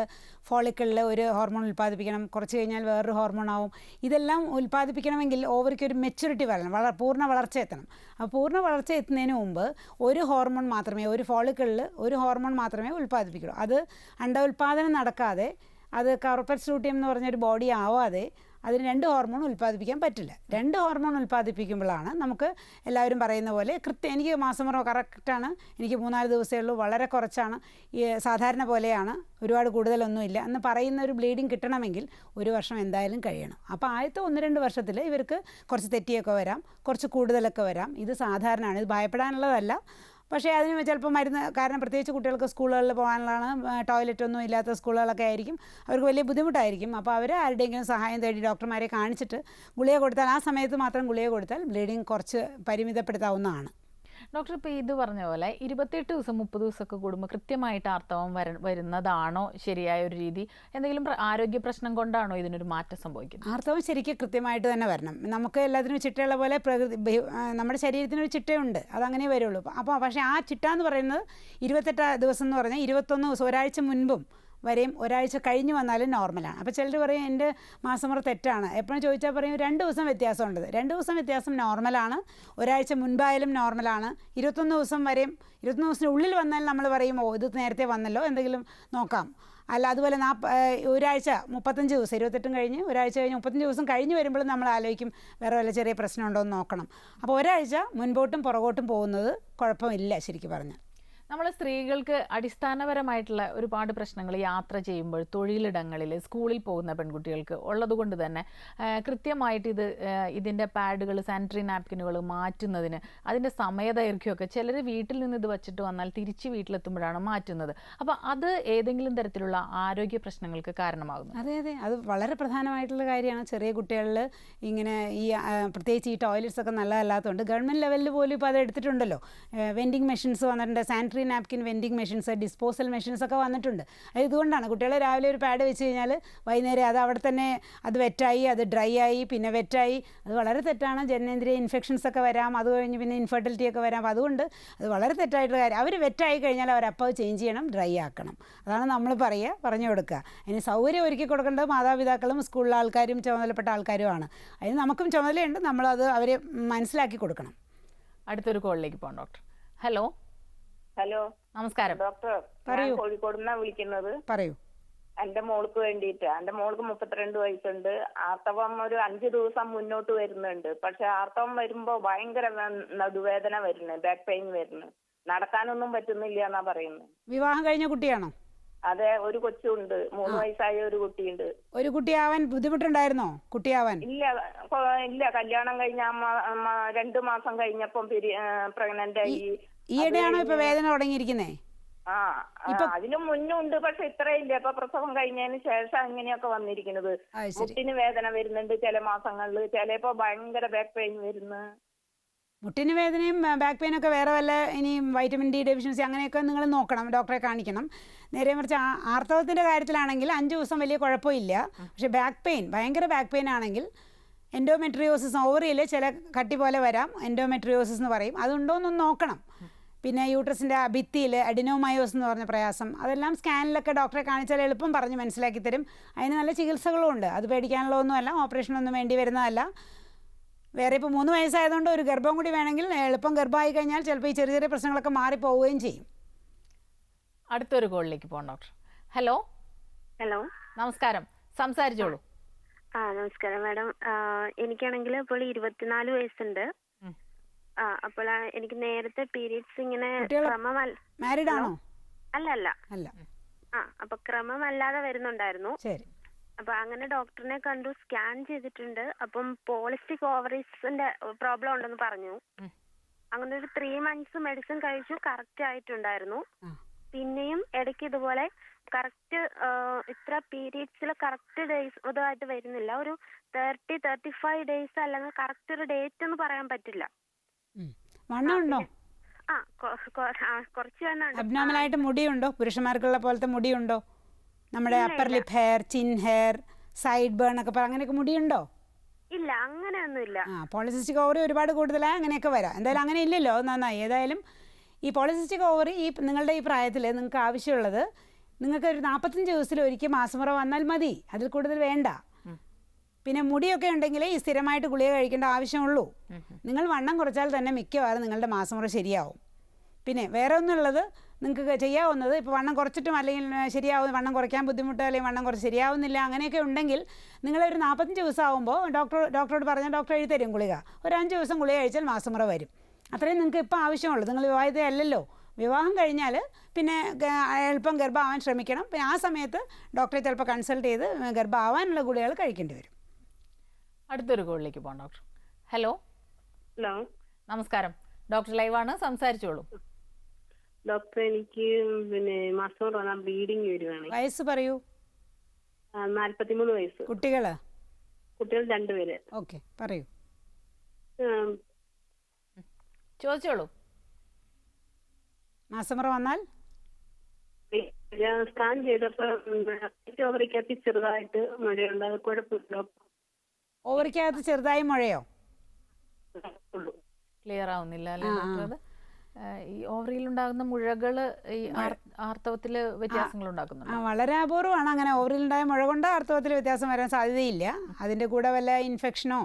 ഫോളിക്കിളിൽ ഒരു ഹോർമോൺ ഉൽപ്പാദിപ്പിക്കണം, കുറച്ച് കഴിഞ്ഞാൽ വേറൊരു ഹോർമോൺ ആവും. ഇതെല്ലാം ഉൽപ്പാദിപ്പിക്കണമെങ്കിൽ ഓവറിക്ക് ഒരു മെച്യൂരിറ്റി വരണം, പൂർണ്ണ വളർച്ച എത്തണം. അപ്പോൾ പൂർണ്ണ വളർച്ച എത്തുന്നതിന് മുമ്പ് ഒരു ഹോർമോൺ മാത്രമേ, ഒരു ഫോളിക്കിളിൽ ഒരു ഹോർമോൺ മാത്രമേ ഉൽപ്പാദിപ്പിക്കുള്ളൂ. അത് അണ്ടോൽപാദനം നടക്കാതെ, അത് കോർപ്പസ് ലൂട്ടിയം എന്ന് പറഞ്ഞൊരു ബോഡി ആവാതെ അതിന് 2 ഹോർമോൺ ഉൽപ്പാദിപ്പിക്കാൻ പറ്റില്ല. 2 ഹോർമോൺ ഉൽപ്പാദിപ്പിക്കുമ്പോഴാണ് നമുക്ക് എല്ലാവരും പറയുന്ന പോലെ എനിക്ക് മാസമുറ കറക്റ്റാണ്, എനിക്ക് 3-4 ദിവസമേ ഉള്ളൂ, വളരെ കുറച്ചാണ്, സാധാരണ പോലെയാണ്, ഒരുപാട് കൂടുതലൊന്നുമില്ല എന്ന് പറയുന്ന ഒരു ബ്ലീഡിങ് കിട്ടണമെങ്കിൽ 1 വർഷം എന്തായാലും കഴിയണം. അപ്പോൾ ആദ്യത്തെ 1-2 വർഷത്തിൽ ഇവർക്ക് കുറച്ച് തെറ്റിയൊക്കെ വരാം, കുറച്ച് കൂടുതലൊക്കെ വരാം. ഇത് സാധാരണയാണ്, ഇത് ഭയപ്പെടാനുള്ളതല്ല. പക്ഷേ അതിന് ചിലപ്പോൾ മരുന്ന്, കാരണം പ്രത്യേകിച്ച് കുട്ടികൾക്ക് സ്കൂളുകളിൽ പോകാനുള്ളതാണ്, ടോയ്ലറ്റൊന്നും ഇല്ലാത്ത സ്കൂളുകളൊക്കെ ആയിരിക്കും, അവർക്ക് വലിയ ബുദ്ധിമുട്ടായിരിക്കും. അപ്പോൾ അവർ ആരുടെയെങ്കിലും സഹായം തേടി ഡോക്ടർമാരെ കാണിച്ചിട്ട് ഗുളിക കൊടുത്താൽ, ആ സമയത്ത് മാത്രം ഗുളിക കൊടുത്താൽ ബ്ലീഡിങ് കുറച്ച് പരിമിതപ്പെടുത്താവുന്നതാണ്. ഡോക്ടർ, ഇപ്പോൾ ഇത് പറഞ്ഞ പോലെ 28 ദിവസം 30 ദിവസമൊക്കെ കൂടുമ്പോൾ കൃത്യമായിട്ട് ആർത്തവം വരുന്നതാണോ ശരിയായ ഒരു രീതി? എന്തെങ്കിലും ആരോഗ്യ പ്രശ്നം കൊണ്ടാണോ ഇതിനൊരു മാറ്റം സംഭവിക്കുന്നത്? ആർത്തവം ശരിക്കും കൃത്യമായിട്ട് തന്നെ വരണം. നമുക്ക് എല്ലാത്തിനും ചിട്ടയുള്ള പോലെ നമ്മുടെ ശരീരത്തിനൊരു ചിട്ടയുണ്ട്, അതങ്ങനെ വരുള്ളൂ. അപ്പോൾ പക്ഷേ ആ ചിട്ട എന്ന് പറയുന്നത് 28 ദിവസം എന്ന് പറഞ്ഞാൽ 21 ദിവസം, ഒരാഴ്ച മുൻപും വരെയും ഒരാഴ്ച കഴിഞ്ഞ് വന്നാലും നോർമലാണ്. അപ്പോൾ ചിലർ പറയും എൻ്റെ മാസമുറ തെറ്റാണ്. എപ്പോഴും ചോദിച്ചാൽ പറയും 2 ദിവസം വ്യത്യാസമുണ്ട്. 2 ദിവസം വ്യത്യാസം നോർമലാണ്, ഒരാഴ്ച മുൻപായാലും നോർമലാണ്. 21 ദിവസം വരെയും 21 ദിവസത്തിനുള്ളിൽ വന്നാൽ നമ്മൾ പറയും ഓ ഇത് നേരത്തെ വന്നല്ലോ, എന്തെങ്കിലും നോക്കാം. അല്ല അതുപോലെ ഒരാഴ്ച 35 ദിവസം, 28 കഴിഞ്ഞ് ഒരാഴ്ച കഴിഞ്ഞ് 35 ദിവസം കഴിഞ്ഞ് വരുമ്പോഴും നമ്മൾ ആലോചിക്കും വേറെ വല്ല ചെറിയ പ്രശ്നമുണ്ടോ എന്ന് നോക്കണം. അപ്പോൾ ഒരാഴ്ച മുൻപോട്ടും പുറകോട്ടും പോകുന്നത് കുഴപ്പമില്ല ശരിക്കും പറഞ്ഞാൽ. നമ്മൾ സ്ത്രീകൾക്ക് അടിസ്ഥാനപരമായിട്ടുള്ള ഒരുപാട് പ്രശ്നങ്ങൾ യാത്ര ചെയ്യുമ്പോൾ, തൊഴിലിടങ്ങളിൽ, സ്കൂളിൽ പോകുന്ന പെൺകുട്ടികൾക്ക് ഉള്ളതുകൊണ്ട് തന്നെ കൃത്യമായിട്ട് ഇതിൻ്റെ പാഡുകൾ, സാനിറ്ററി നാപ്കിനുകൾ മാറ്റുന്നതിന് അതിൻ്റെ സമയദൈർഘ്യമൊക്കെ ചിലർ വീട്ടിൽ നിന്ന് ഇത് വച്ചിട്ട് വന്നാൽ തിരിച്ച് വീട്ടിലെത്തുമ്പോഴാണ് മാറ്റുന്നത്. അപ്പോൾ അത് ഏതെങ്കിലും തരത്തിലുള്ള ആരോഗ്യ പ്രശ്നങ്ങൾക്ക് കാരണമാകുന്നു? അതെ, അത് വളരെ പ്രധാനമായിട്ടുള്ള കാര്യമാണ്. ചെറിയ കുട്ടികളിൽ ഇങ്ങനെ പ്രത്യേകിച്ച് ഈ ടോയ്ലറ്റ്സ് ഒക്കെ നല്ലതല്ലാത്തതുകൊണ്ട് ഗവൺമെൻറ് ലെവലിൽ പോലും ഇപ്പോൾ അത് എടുത്തിട്ടുണ്ടല്ലോ. വെൻഡിങ് മെഷീൻസ് വന്നിട്ടുണ്ട്, sanitary napkin vending machines, disposal machines ഒക്കെ വന്നിട്ടുണ്ട്. ഇതുകൊണ്ടാണ് കുട്ടികൾ രാവിലെ ഒരു പാഡ് വെച്ച് കഴിഞ്ഞാൽ വൈകുന്നേരം അത് അവിടെ തന്നെ അത് വെറ്റായി, അത് ഡ്രൈ ആയി, പിന്നെ വെറ്റായി. അത് വളരെ തെറ്റാണ്. ജനനേന്ദ്രിയ ഇൻഫെക്ഷൻസ് ഒക്കെ വരാം, അത് കഴിഞ്ഞ് പിന്നെ ഇൻഫെർട്ടിലിറ്റി ഒക്കെ വരാം. അതുകൊണ്ട് അത് വളരെ തെറ്റായിട്ടുള്ള കാര്യം. അവർ വെറ്റായി കഴിഞ്ഞാൽ അവരപ്പോൾ ചേഞ്ച് ചെയ്യണം, ഡ്രൈ ആക്കണം. അതാണ് നമ്മൾ പറഞ്ഞു കൊടുക്കുക. അതിന് സൗകര്യം ഒരുക്കി കൊടുക്കേണ്ടത് മാതാപിതാക്കളും സ്കൂളിലെ ആൾക്കാരും ചുമതലപ്പെട്ട ആൾക്കാരുമാണ്. അതിന് നമുക്കും ചുമതലയുണ്ട്, നമ്മളത് അവരെ മനസ്സിലാക്കി കൊടുക്കണം. അടുത്തൊരു കോളിലേക്ക് പോകാം ഡോക്ടർ. ഹലോ. ഹലോ, നമസ്കാരം ഡോക്ടർ. ഞാൻ കോഴിക്കോട് നിന്നാണ് വിളിക്കുന്നത്. പറയൂ. എന്റെ മോൾക്ക് വേണ്ടിയിട്ട്. എന്റെ മോൾക്ക് 32 വയസ്സുണ്ട്. ആർത്തവം ഒരു 5 ദിവസം മുന്നോട്ട് വരുന്നുണ്ട്. പക്ഷെ ആർത്തവം വരുമ്പോ ഭയങ്കര നടുവേദന വരുന്നു, ബാക്ക് പെയിൻ വരുന്നു, നടക്കാനൊന്നും പറ്റുന്നില്ല എന്നാ പറയുന്നത്. വിവാഹം കഴിഞ്ഞ കുട്ടിയാണോ? അതെ, ഒരു കൊച്ചുണ്ട്, 3 വയസ്സായ ഒരു കുട്ടിയുണ്ട്. ഒരു കുട്ടിയാവാൻ ബുദ്ധിമുട്ടുണ്ടായിരുന്നോ? കുട്ടിയാവാൻ ഇല്ല, കല്യാണം കഴിഞ്ഞ 2 മാസം കഴിഞ്ഞപ്പം പ്രഗ്നന്റ് ആയി. ഈയിടെയാണോ ഇപ്പൊ വേദന തുടങ്ങിയിരിക്കുന്നേ? അതിന് മുന്നുണ്ട്, പക്ഷെ ഇത്രയില്ല. ഇപ്പൊ പ്രസവം കഴിഞ്ഞതിന് ശേഷം ഇങ്ങനെയൊക്കെ വന്നിരിക്കുന്നത്. മുട്ടിന് വേദന വരുന്നുണ്ട് ചില മാസങ്ങളില്, ചിലപ്പോ ഭയങ്കര ബാക്ക് പെയിൻ വരുന്നു. മുട്ടിന് വേദനയും ബാക്ക് പെയിനും ഒക്കെ വേറെ വല്ല ഇനി വൈറ്റമിൻ ഡി ഡെഫിഷ്യൻസി അങ്ങനെയൊക്കെ നിങ്ങൾ നോക്കണം, ഡോക്ടറെ കാണിക്കണം. നേരെ മറിച്ച് ആർത്തവത്തിൻ്റെ കാര്യത്തിലാണെങ്കിൽ 5 ദിവസം വലിയ കുഴപ്പമില്ല. പക്ഷേ ബാക്ക് പെയിൻ, ഭയങ്കര ബാക്ക് പെയിൻ ആണെങ്കിൽ എൻഡോമെട്രിയോസിസ്, ഓവറിയിൽ ചില കട്ടി പോലെ വരാം, എൻഡോമെട്രിയോസിസ് എന്ന് പറയും. അതുണ്ടോയെന്നൊന്ന് നോക്കണം. പിന്നെ യൂട്രസിൻ്റെ ഭിത്തിയിൽ അഡിനോമയോസ് എന്ന് പറഞ്ഞ പ്രയാസം, അതെല്ലാം സ്കാനിലൊക്കെ ഡോക്ടറെ കാണിച്ചാൽ എളുപ്പം പറഞ്ഞ് മനസ്സിലാക്കി തരും. അതിന് നല്ല ചികിത്സകളും ഉണ്ട്. അത് പേടിക്കാനുള്ളതൊന്നുമല്ല, ഓപ്പറേഷനൊന്നും വേണ്ടി വരുന്നതല്ല. വേറെ ഇപ്പോൾ 3 വയസ്സായതുകൊണ്ട് ഒരു ഗർഭം കൂടി വേണമെങ്കിൽ എളുപ്പം ഗർഭമായി കഴിഞ്ഞാൽ ചിലപ്പോൾ ഈ ചെറിയ ചെറിയ പ്രശ്നങ്ങളൊക്കെ മാറിപ്പോവുകയും ചെയ്യും. അടുത്തൊരു കോളിലേക്ക് പോകാം ഡോക്ടർ. ഹലോ. ഹലോ, നമസ്കാരം, സംസാരിച്ചോളൂ. നമസ്കാരം മാഡം. എനിക്കാണെങ്കിൽ ഇപ്പോൾ 24 വയസ്സുണ്ട്. അപ്പോൾ എനിക്ക് നേരത്തെ പീരീഡ്സ് ഇങ്ങനെ അല്ല അപ്പൊ ക്രമമല്ലാതെ വരുന്നുണ്ടായിരുന്നു. അപ്പൊ അങ്ങനെ ഡോക്ടറിനെ കണ്ടു, സ്കാൻ ചെയ്തിട്ടുണ്ട്. അപ്പം പോളിസ്റ്റിക് ഓവറീസിന്റെ പ്രോബ്ലം ഉണ്ടെന്ന് പറഞ്ഞു. അങ്ങനെ ഒരു 3 months മെഡിസിൻ കഴിച്ചു, കറക്റ്റ് ആയിട്ടുണ്ടായിരുന്നു. പിന്നെയും ഇടയ്ക്ക് ഇതുപോലെ കറക്റ്റ് ഇത്ര പീരീഡ്സിൽ കറക്റ്റ് ഡേയ്സ് ഇതായിട്ട് വരുന്നില്ല. ഒരു 30-35 ഡേയ്സ് അല്ലെങ്കിൽ കറക്റ്റ് ഒരു ഡേറ്റ് എന്ന് പറയാൻ പറ്റില്ല. കുറച്ച് അബ്നോർമലായിട്ട് മുടിയുണ്ടോ? പുരുഷന്മാർക്കുള്ള പോലത്തെ മുടിയുണ്ടോ? നമ്മുടെ upper lip hair, chin hair, sideburn ഒക്കെ പറയും, അങ്ങനെയൊക്കെ മുടിയുണ്ടോ? ഇല്ല, അങ്ങനെയൊന്നുമില്ല. പോളിസിസ്റ്റിക് ഓവറി ഒരുപാട് കൂടുതലായി അങ്ങനെയൊക്കെ വരാം. എന്തായാലും അങ്ങനെ ഇല്ലല്ലോ, നന്നായി. ഏതായാലും ഈ പോളിസിസ്റ്റിക് ഓവറി നിങ്ങളുടെ ഈ പ്രായത്തിൽ നിങ്ങൾക്ക് ആവശ്യമുള്ളത്, നിങ്ങൾക്ക് ഒരു 45 ദിവസത്തിൽ ഒരിക്കൽ മാസമുറ വന്നാൽ മതി, അതിൽ കൂടുതൽ വേണ്ട. പിന്നെ മുടിയൊക്കെ ഉണ്ടെങ്കിൽ ഈ സ്ഥിരമായിട്ട് ഗുളിക കഴിക്കേണ്ട ആവശ്യമുള്ളൂ. നിങ്ങൾ വണ്ണം കുറച്ചാൽ തന്നെ മിക്കവാറും നിങ്ങളുടെ മാസമുറ ശരിയാവും. പിന്നെ വേറെ ഒന്നുള്ളത് നിങ്ങൾക്ക് ചെയ്യാവുന്നത്, ഇപ്പോൾ വണ്ണം കുറച്ചിട്ടും അല്ലെങ്കിൽ വണ്ണം കുറയ്ക്കാൻ ബുദ്ധിമുട്ട്, അല്ലെങ്കിൽ വണ്ണം കുറച്ച് ശരിയാവുന്നില്ല, അങ്ങനെയൊക്കെ ഉണ്ടെങ്കിൽ നിങ്ങളൊരു 45 ദിവസം ആകുമ്പോൾ ഡോക്ടറോട് പറഞ്ഞാൽ ഡോക്ടർ എഴുതി തരും ഗുളിക. ഒരു 5 ദിവസം ഗുളിക കഴിച്ചാൽ മാസമുറ വരും. അത്രയും നിങ്ങൾക്ക് ഇപ്പോൾ ആവശ്യമുള്ളൂ. നിങ്ങൾ വിവാഹിതയല്ലല്ലോ. വിവാഹം കഴിഞ്ഞാൽ പിന്നെ എളുപ്പം ഗർഭമാവാൻ ശ്രമിക്കണം. പിന്നെ ആ സമയത്ത് ഡോക്ടറെ ചിലപ്പോൾ കൺസൾട്ട് ചെയ്ത് ഗർഭമാവാനുള്ള ഗുളികകൾ കഴിക്കേണ്ടി വരും. അടുത്തൊരു കോളിലേക്ക് പോകാം ഡോക്ടർ. ഹലോ. ഹലോ, നമസ്കാരം. ഡോക്ടർ ലൈവാണ്, സംസാരിച്ചോളൂ. ഡോക്ടർ, എനിക്ക് പിന്നെ മാസം വന്നാൽ ബ്ലീഡിങ് വരുവാണ്. വയസ്സ് പറയൂ. 43 വയസ്സ്. കുട്ടികൾ 2 പേര്. ഓക്കെ, പറയൂ. ചോദിച്ചോളൂ. മാസമുറ വന്നാൽ സ്കാൻ ചെയ്തപ്പോൾ ഓവറിക്കകത്ത് ചെറുതായിട്ട് മഴയുണ്ട്. അത് കുഴപ്പമില്ല. ഓവറിക്കകത്ത് ചെറുതായി മുഴയോ? ക്ലിയർ ആവുന്നില്ല അല്ലേ ഡോക്ടർ? ഈ ഓവറിയിൽ ഉണ്ടാകുന്ന മുഴകൾ ഈ ആർത്തവത്തിൽ വ്യത്യാസങ്ങൾ ഉണ്ടാക്കുന്നുണ്ട്. വളരെ അപൂർവമാണ് അങ്ങനെ ഓവറിയിൽ ഉണ്ടായ മുഴ കൊണ്ട് ആർത്തവത്തിൽ വ്യത്യാസം വരാൻ സാധ്യതയില്ല. അതിൻ്റെ കൂടെ വല്ല ഇൻഫെക്ഷനോ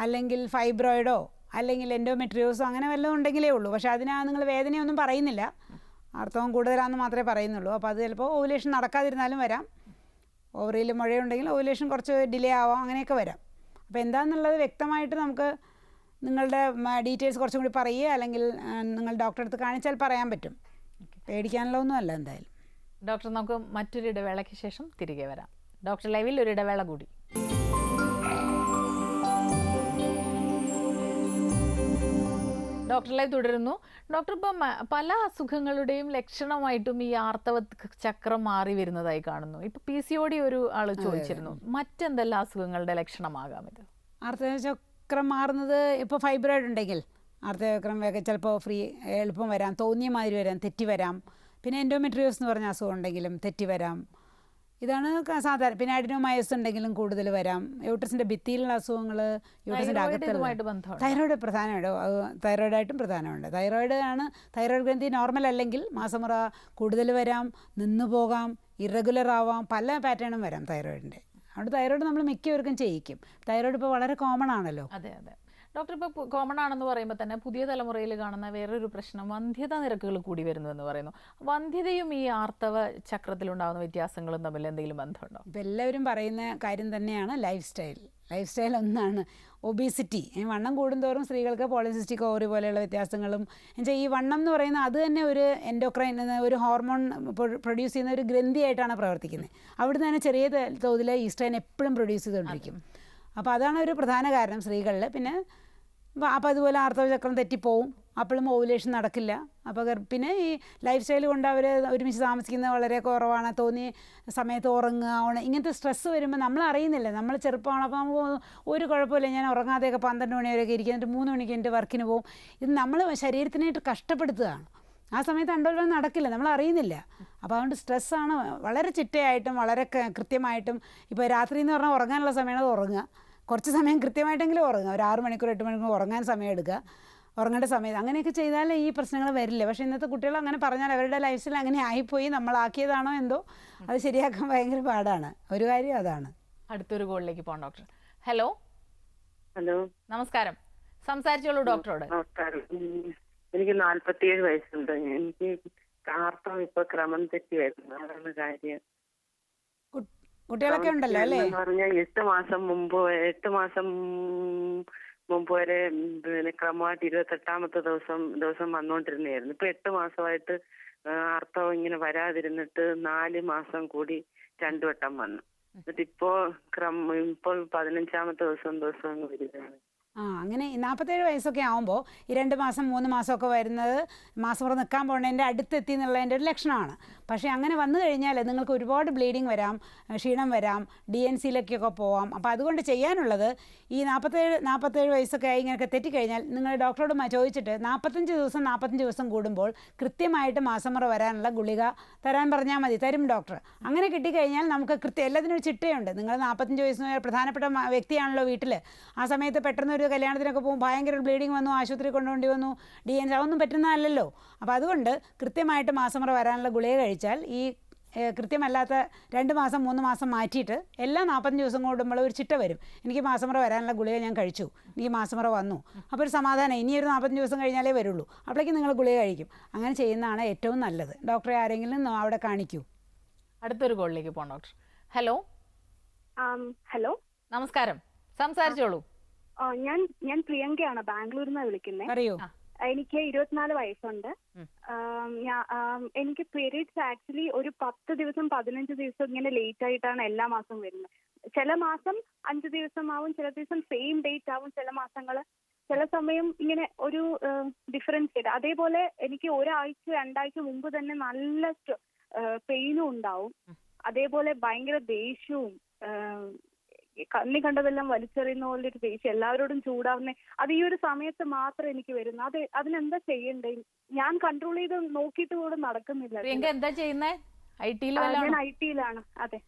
അല്ലെങ്കിൽ ഫൈബ്രോയിഡോ അല്ലെങ്കിൽ എൻഡോമെട്രിയോസോ അങ്ങനെ വല്ലതും ഉണ്ടെങ്കിലേ ഉള്ളൂ. പക്ഷേ നിങ്ങൾ വേദനയൊന്നും പറയുന്നില്ല, ആർത്തവം കൂടുതലാണെന്ന് മാത്രമേ പറയുന്നുള്ളൂ. അപ്പോൾ അത് ചിലപ്പോൾ ഓവുലേഷൻ നടക്കാതിരുന്നാലും വരാം. ഓവറിയിൽ മുഴയുണ്ടെങ്കിൽ ഓവുലേഷൻ കുറച്ച് ഡിലേ ആവാം, അങ്ങനെയൊക്കെ വരാം. അപ്പോൾ എന്താണെന്നുള്ളത് വ്യക്തമായിട്ട് നമുക്ക് നിങ്ങളുടെ ഡീറ്റെയിൽസ് കുറച്ചും കൂടി പറയുക, അല്ലെങ്കിൽ നിങ്ങൾ ഡോക്ടറെ അടുത്ത് കാണിച്ചാൽ പറയാൻ പറ്റും. പേടിക്കാനുള്ള ഒന്നുമല്ല എന്തായാലും. ഡോക്ടർ, നമുക്ക് മറ്റൊരു ഇടവേളയ്ക്ക് ശേഷം തിരികെ വരാം. ഡോക്ടർ ലൈവിൽ ഒരു ഇടവേള കൂടി. ഡോക്ടർ ലൈവ് തുടരുന്നു. ഡോക്ടർ, ഇപ്പം പല അസുഖങ്ങളുടെയും ലക്ഷണമായിട്ടും ഈ ആർത്തവ ചക്രം മാറി വരുന്നതായി കാണുന്നു. ഇപ്പൊ PCOD ഒരു ആള് ചോദിച്ചിരുന്നു, മറ്റെന്തെല്ലാം അസുഖങ്ങളുടെ ലക്ഷണമാകാം ഇത്? ആർത്തവ ചക്രം മാറുന്നത് ഇപ്പോൾ ഫൈബ്രോയിഡ് ഉണ്ടെങ്കിൽ ആർത്തവചക്രം ചിലപ്പോൾ എളുപ്പം വരാം, തോന്നിയ മാതിരി വരാം, തെറ്റി വരാം. പിന്നെ എൻഡോമെട്രിയോസ് എന്ന് പറഞ്ഞ അസുഖം ഉണ്ടെങ്കിലും തെറ്റി വരാം. ഇതാണ് സാധാരണ. പിന്നെ അഡിനോമയോസിസ് ഉണ്ടെങ്കിലും കൂടുതൽ വരാം. യൂട്രസിൻ്റെ ഭിത്തിയിലുള്ള അസുഖങ്ങൾ, യൂട്രസിൻ്റെ അകത്തുള്ള തൈറോയ്ഡ് പ്രധാനമുണ്ട്. തൈറോയ്ഡായിട്ടും പ്രധാനമുണ്ട്. തൈറോയ്ഡ് ഗ്രന്ഥി നോർമൽ അല്ലെങ്കിൽ മാസമുറ കൂടുതൽ വരാം, നിന്നു പോകാം, ഇറഗുലർ ആവാം, പല പാറ്റേണും വരാം തൈറോയിഡിൻ്റെ. അതുകൊണ്ട് തൈറോയ്ഡ് നമ്മൾ മിക്കവർക്കും ചെയ്യിക്കും. തൈറോയ്ഡ് ഇപ്പോൾ വളരെ കോമൺ ആണല്ലോ. അതെ. ഡോക്ടർ, ഇപ്പോൾ കോമൺ ആണെന്ന് പറയുമ്പോൾ തന്നെ പുതിയ തലമുറയിൽ കാണുന്ന വേറൊരു പ്രശ്നം വന്ധ്യതാ നിരക്കുകൾ കൂടി വരുന്നു എന്ന് പറയുന്നു. വന്ധ്യതയും ഈ ആർത്തവ ചക്രത്തിലുണ്ടാകുന്ന വ്യത്യാസങ്ങളും തമ്മിൽ എന്തെങ്കിലും ബന്ധമുണ്ടോ? ഇപ്പോൾ എല്ലാവരും പറയുന്ന കാര്യം തന്നെയാണ് ലൈഫ് സ്റ്റൈൽ ഒന്നാണ്. ഒബീസിറ്റി, വണ്ണം കൂടുന്തോറും സ്ത്രീകൾക്ക് പോളിസിസ്റ്റിക് ഓവറി പോലെയുള്ള വ്യത്യാസങ്ങളും, എന്നുവെച്ചാൽ ഈ വണ്ണം എന്ന് പറയുന്നത് അത് തന്നെ ഒരു എൻഡോക്രൈൻ, ഒരു ഹോർമോൺ പ്രൊഡ്യൂസ് ചെയ്യുന്ന ഒരു ഗ്രന്ഥിയായിട്ടാണ് പ്രവർത്തിക്കുന്നത്. അവിടുന്ന് തന്നെ ചെറിയ തോതിൽ ഈസ്ട്രജൻ എപ്പോഴും പ്രൊഡ്യൂസ് ചെയ്തുകൊണ്ടിരിക്കും. അപ്പോൾ അതാണ് ഒരു പ്രധാന കാരണം സ്ത്രീകളിൽ. പിന്നെ അപ്പോൾ അതുപോലെ ആർത്തവചക്രം തെറ്റിപ്പോവും, അപ്പോഴും ഓവുലേഷൻ നടക്കില്ല. അപ്പോൾ പിന്നെ ഈ ലൈഫ് സ്റ്റൈൽ കൊണ്ട് അവർ ഒരുമിച്ച് താമസിക്കുന്നത് വളരെ കുറവാണ്. തോന്നിയ സമയത്ത് ഉറങ്ങുക, ഇങ്ങനത്തെ സ്ട്രെസ്സ് വരുമ്പോൾ നമ്മൾ അറിയുന്നില്ല. നമ്മൾ ചെറുപ്പമാണ്, അപ്പോൾ നമുക്ക് ഒരു കുഴപ്പമില്ല, ഞാൻ ഉറങ്ങാതെയൊക്കെ 12 മണി വരെയൊക്കെ ഇരിക്കുന്നിട്ട് 3 മണിക്ക് എൻ്റെ വർക്കിന് പോകും. ഇത് നമ്മൾ ശരീരത്തിനായിട്ട് കഷ്ടപ്പെടുത്തുകയാണ്. ആ സമയത്ത് അണ്ടോൽവനം നടക്കില്ല, നമ്മൾ അറിയുന്നില്ല. അപ്പോൾ അതുകൊണ്ട് സ്ട്രെസ്സാണ്. വളരെ ചിട്ടയായിട്ടും വളരെ കൃത്യമായിട്ടും, ഇപ്പോൾ രാത്രി എന്ന് പറഞ്ഞാൽ ഉറങ്ങാനുള്ള സമയമാണ്, അത് ഉറങ്ങുക. കുറച്ച് സമയം കൃത്യമായിട്ടെങ്കിലും ഉറങ്ങുക. ഒരു 6 മണിക്കൂർ 8 മണിക്കൂർ ഉറങ്ങാൻ സമയം എടുക്കുക, ഉറങ്ങേണ്ട സമയത്ത്. അങ്ങനെയൊക്കെ ചെയ്താൽ ഈ പ്രശ്നങ്ങൾ വരില്ല. പക്ഷേ ഇന്നത്തെ കുട്ടികൾ അങ്ങനെ പറഞ്ഞാൽ അവരുടെ ലൈഫ് സ്റ്റൈൽ അങ്ങനെ ആയിപ്പോയി, നമ്മളാക്കിയതാണോ എന്തോ, അത് ശരിയാക്കാൻ ഭയങ്കര പാടാണ്. ഒരു കാര്യം അതാണ്. അടുത്തൊരു കോളിലേക്ക് പോകാം ഡോക്ടർ. ഹലോ. നമസ്കാരം, സംസാരിച്ചോളൂ ഡോക്ടറോട്. നമസ്കാരം. എനിക്ക് 47 വയസ്സുണ്ട്. എനിക്ക് ആർത്തവം ഇപ്പൊ ക്രമം തെറ്റി വരുന്നു. അതാണ് കാര്യം. കുട്ടികളൊക്കെ ഉണ്ടല്ലോ അല്ലേ? പറഞ്ഞാൽ 8 മാസം മുമ്പ് വരെ പിന്നെ ക്രമമായിട്ട് 28ാമത്തെ ദിവസം വന്നോണ്ടിരുന്നായിരുന്നു. ഇപ്പൊ 8 മാസമായിട്ട് ആർത്തവം ഇങ്ങനെ വരാതിരുന്നിട്ട് 4 മാസം കൂടി 2 വട്ടം വന്നു. എന്നിട്ട് ഇപ്പോൾ 15ാമത്തെ ദിവസം അങ്ങ് വരികയാണ്. അങ്ങനെ 47 വയസ്സൊക്കെ ആകുമ്പോൾ ഈ 2 മാസം 3 മാസമൊക്കെ വരുന്നത് മാസമുറ നിൽക്കാൻ പോകുന്നതിൻ്റെ അടുത്തെത്തി എന്നുള്ളതിൻ്റെ ഒരു ലക്ഷണമാണ്. പക്ഷേ അങ്ങനെ വന്നു കഴിഞ്ഞാൽ നിങ്ങൾക്ക് ഒരുപാട് ബ്ലീഡിങ് വരാം, ക്ഷീണം വരാം, DNCയിലേക്കൊക്കെ പോവാം. അപ്പോൾ അതുകൊണ്ട് ചെയ്യാനുള്ളത് ഈ 47 വയസ്സൊക്കെ ആയി ഇങ്ങനെയൊക്കെ തെറ്റിക്കഴിഞ്ഞാൽ നിങ്ങൾ ഡോക്ടറോട് ചോദിച്ചിട്ട് 45 ദിവസം കൂടുമ്പോൾ കൃത്യമായിട്ട് മാസമുറ വരാനുള്ള ഗുളിക തരാൻ പറഞ്ഞാൽ മതി, തരും ഡോക്ടർ. അങ്ങനെ കിട്ടിക്കഴിഞ്ഞാൽ നമുക്ക് എല്ലാത്തിനും ഒരു ചിട്ടയുണ്ട്. നിങ്ങൾ 45 വയസ്സിന് പ്രധാനപ്പെട്ട വ്യക്തിയാണല്ലോ വീട്ടിൽ. ആ സമയത്ത് പെട്ടെന്ന് ഒരു കല്യാണത്തിനൊക്കെ പോകും, ഭയങ്കര ബ്ലീഡിങ് വന്നു, ആശുപത്രി കൊണ്ടുപോകേണ്ടി വന്നു, DNC അതൊന്നും പറ്റുന്നതല്ലല്ലോ. അപ്പോൾ അതുകൊണ്ട് കൃത്യമായിട്ട് മാസമുറ വരാനുള്ള ഗുളിക കഴിച്ചാൽ ഈ കൃത്യമല്ലാത്ത 2 മാസം 3 മാസം മാറ്റിയിട്ട് എല്ലാ 45 ദിവസം കൂടുമ്പോൾ ഒരു ചിട്ട വരും. എനിക്ക് മാസമുറ വരാനുള്ള ഗുളിക ഞാൻ കഴിച്ചു, എനിക്ക് മാസമുറ വന്നു, അപ്പോൾ ഒരു സമാധാനം. ഇനി ഒരു 45 ദിവസം കഴിഞ്ഞാലേ വരുള്ളൂ, അപ്പോഴേക്കും നിങ്ങൾ ഗുളിക കഴിക്കും. അങ്ങനെ ചെയ്യുന്നതാണ് ഏറ്റവും നല്ലത്. ഡോക്ടറെ ആരെങ്കിലും അവിടെ കാണിക്കൂ. അടുത്തൊരു കോളിലേക്ക് പോകാം ഡോക്ടർ. ഹലോ. ഹലോ, നമസ്കാരം, സംസാരിച്ചോളൂ. ഞാൻ പ്രിയങ്കയാണ്, ബാംഗ്ലൂരിൽ നിന്ന് വിളിക്കുന്നത്. പറയൂ. എനിക്ക് 24 വയസ്സുണ്ട്. എനിക്ക് പീരീഡ്സ് ആക്ച്വലി ഒരു 10 ദിവസം 15 ദിവസം ഇങ്ങനെ ലേറ്റ് ആയിട്ടാണ് എല്ലാ മാസവും വരുന്നത്. ചില മാസം 5 ദിവസം ആവും, ചില ദിവസം സെയിം ഡേറ്റ് ആവും, ചില മാസങ്ങൾ ചില സമയം ഇങ്ങനെ ഒരു ഡിഫറൻസ് ചെയ്ത്. അതേപോലെ എനിക്ക് 1 ആഴ്ച 2 ആഴ്ച മുമ്പ് തന്നെ നല്ല പെയിനും ഉണ്ടാവും. അതേപോലെ ഭയങ്കര ദേഷ്യവും, കണ്ണി കണ്ടതെല്ലാം വലിച്ചെറിയുന്ന പോലെ ഒരു ദേഷ്യം, എല്ലാവരോടും ചൂടാവുന്ന. അത് ഈ ഒരു സമയത്ത് മാത്രം എനിക്ക് വരുന്നു. അതിനെന്താ ചെയ്യണ്ടേ? ഞാൻ കൺട്രോൾ ചെയ്ത് നോക്കിയിട്ട് കൂടെ നടക്കുന്നില്ല. എന്താ ചെയ്യുന്നത്? ഞാൻ IT-ലാണ്. അതെ.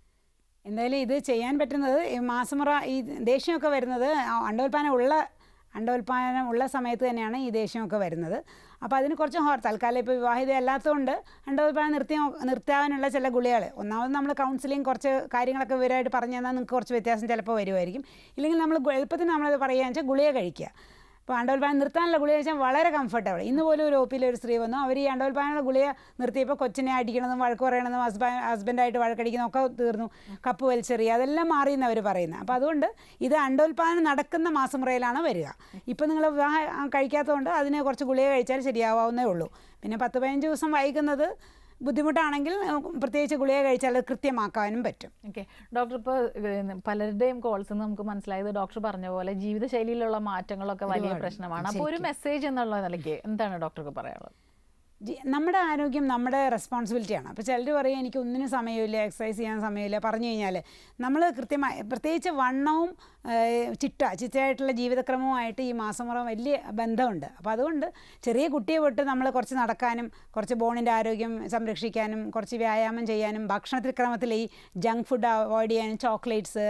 എന്തായാലും ഇത് ചെയ്യാൻ പറ്റുന്നത് മാസമുറ ഈ ദേഷ്യമൊക്കെ വരുന്നത് അണ്ടോൽപാദനം ഉള്ള സമയത്ത് തന്നെയാണ് ഈ ദേഷ്യമൊക്കെ വരുന്നത്. അപ്പോൾ അതിന് കുറച്ച് തൽക്കാലം ഇപ്പോൾ വിവാഹിത അല്ലാത്തതുകൊണ്ട് അണ്ടോൽപാദനം നിർത്താനുള്ള ചില ഗുളികൾ. ഒന്നാമത് നമ്മൾ കൗൺസിലിംഗ് കുറച്ച് കാര്യങ്ങളൊക്കെ വിവരമായിട്ട് പറഞ്ഞു തന്നാൽ നിങ്ങൾക്ക് കുറച്ച് വ്യത്യാസം ചിലപ്പോൾ വരുമായിരിക്കും. ഇല്ലെങ്കിൽ നമ്മൾ എളുപ്പത്തിന് നമ്മളത് പറയുകയെന്ന് വെച്ചാൽ ഗുളിക കഴിക്കുക. അപ്പോൾ അണ്ടോൽപാദനം നിർത്താനുള്ള ഗുളിക വെച്ചാൽ വളരെ കംഫർട്ടബിൾ. ഇന്ന് പോലും ഒരു OP-യിൽ ഒരു സ്ത്രീ വന്നു, അവർ ഈ അണ്ടോൽപാദനമുള്ള ഗുളിക നിർത്തിയപ്പോൾ കൊച്ചിനെ അടിക്കണതും വഴക്ക് പറയണതും ഹസ്ബൻഡായിട്ട് വഴക്കടിക്കുന്നതും ഒക്കെ തീർന്നു, കപ്പ് വലിച്ചെറിയുക, അതെല്ലാം മാറിയെന്ന് അവർ പറയുന്നത്. അപ്പോൾ അതുകൊണ്ട് ഇത് അണ്ടോൽപാദനം നടക്കുന്ന മാസമുറയിലാണ് വരിക. ഇപ്പോൾ നിങ്ങൾ വിവാഹം കഴിക്കാത്തതുകൊണ്ട് അതിന് കുറച്ച് ഗുളിക കഴിച്ചാൽ ശരിയാവാവുന്നേ ഉള്ളൂ. പിന്നെ 10-15 ദിവസം വൈകുന്നത് ബുദ്ധിമുട്ടാണെങ്കിൽ പ്രത്യേകിച്ച് ഗുളിക കഴിച്ചാൽ അത് കൃത്യമാക്കാനും പറ്റും. ഓക്കെ ഡോക്ടർ, ഇപ്പോൾ പലരുടെയും കോൾസ് നമുക്ക് മനസ്സിലായത് ഡോക്ടർ പറഞ്ഞ പോലെ ജീവിതശൈലിയിലുള്ള മാറ്റങ്ങളൊക്കെ വലിയ പ്രശ്നമാണ്. അപ്പോൾ ഒരു മെസ്സേജ് എന്നുള്ള നിലയ്ക്ക് എന്താണ് ഡോക്ടർക്ക് പറയാനുള്ളത്? നമ്മുടെ ആരോഗ്യം നമ്മുടെ റെസ്പോൺസിബിലിറ്റിയാണ്. അപ്പോൾ ചിലർ പറയും എനിക്ക് ഒന്നിനും സമയമില്ല, എക്സസൈസ് ചെയ്യാൻ സമയമില്ല. പറഞ്ഞു കഴിഞ്ഞാൽ നമ്മൾ കൃത്യമായി പ്രത്യേകിച്ച് വണ്ണവും ചിട്ടയായിട്ടുള്ള ജീവിതക്രമവുമായിട്ട് ഈ മാസമുറ വലിയ ബന്ധമുണ്ട്. അപ്പോൾ അതുകൊണ്ട് ചെറിയ കുട്ടിയെ തൊട്ട് നമ്മൾ കുറച്ച് നടക്കാനും കുറച്ച് ബോണിൻ്റെ ആരോഗ്യം സംരക്ഷിക്കാനും കുറച്ച് വ്യായാമം ചെയ്യാനും ഭക്ഷണത്തിൽ ക്രമത്തിൽ ഈ ജങ്ക് ഫുഡ് അവോയ്ഡ് ചെയ്യാനും ചോക്ലേറ്റ്സ്,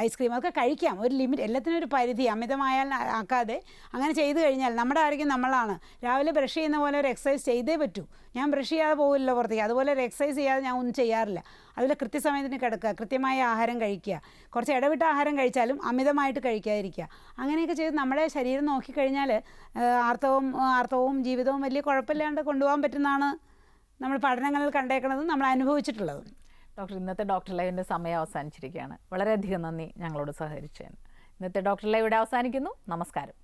ഐസ്ക്രീം അതൊക്കെ കഴിക്കാം. ഒരു ലിമിറ്റ്, എല്ലാത്തിനും ഒരു പരിധി, അമിതമായാൽ ആക്കാതെ അങ്ങനെ ചെയ്തു കഴിഞ്ഞാൽ നമ്മുടെ ആരോഗ്യം നമ്മളാണ്. രാവിലെ ബ്രഷ് ചെയ്യുന്ന പോലെ ഒരു എക്സസൈസ് ചെയ്തേ പറ്റൂ. ഞാൻ ബ്രഷ് ചെയ്യാതെ പോകില്ലല്ലോ പുറത്തേക്ക്, അതുപോലെ ഒരു എക്സസൈസ് ചെയ്യാതെ ഞാൻ ഒന്നും ചെയ്യാറില്ല. അതിൽ കൃത്യസമയത്തിന് കിടക്കുക, കൃത്യമായ ആഹാരം കഴിക്കുക, കുറച്ച് ഇടവിട്ട ആഹാരം കഴിച്ചാലും അമിതമായിട്ട് കഴിക്കാതിരിക്കുക. അങ്ങനെയൊക്കെ ചെയ്ത് നമ്മുടെ ശരീരം നോക്കിക്കഴിഞ്ഞാൽ ആർത്തവവും ജീവിതവും വലിയ കുഴപ്പമില്ലാണ്ട് കൊണ്ടുപോകാൻ പറ്റുന്നതാണ് നമ്മൾ പഠനങ്ങളിൽ കണ്ടേക്കുന്നതും നമ്മൾ അനുഭവിച്ചിട്ടുള്ളതും. ഡോക്ടർ, ഇന്നത്തെ ഡോക്ടർ ലൈവിൻ്റെ സമയം അവസാനിച്ചിരിക്കുകയാണ്. വളരെയധികം നന്ദി ഞങ്ങളോട് സഹകരിച്ചതിന്. ഇന്നത്തെ ഡോക്ടർ ലൈവ് ഇവിടെ അവസാനിക്കുന്നു. നമസ്കാരം.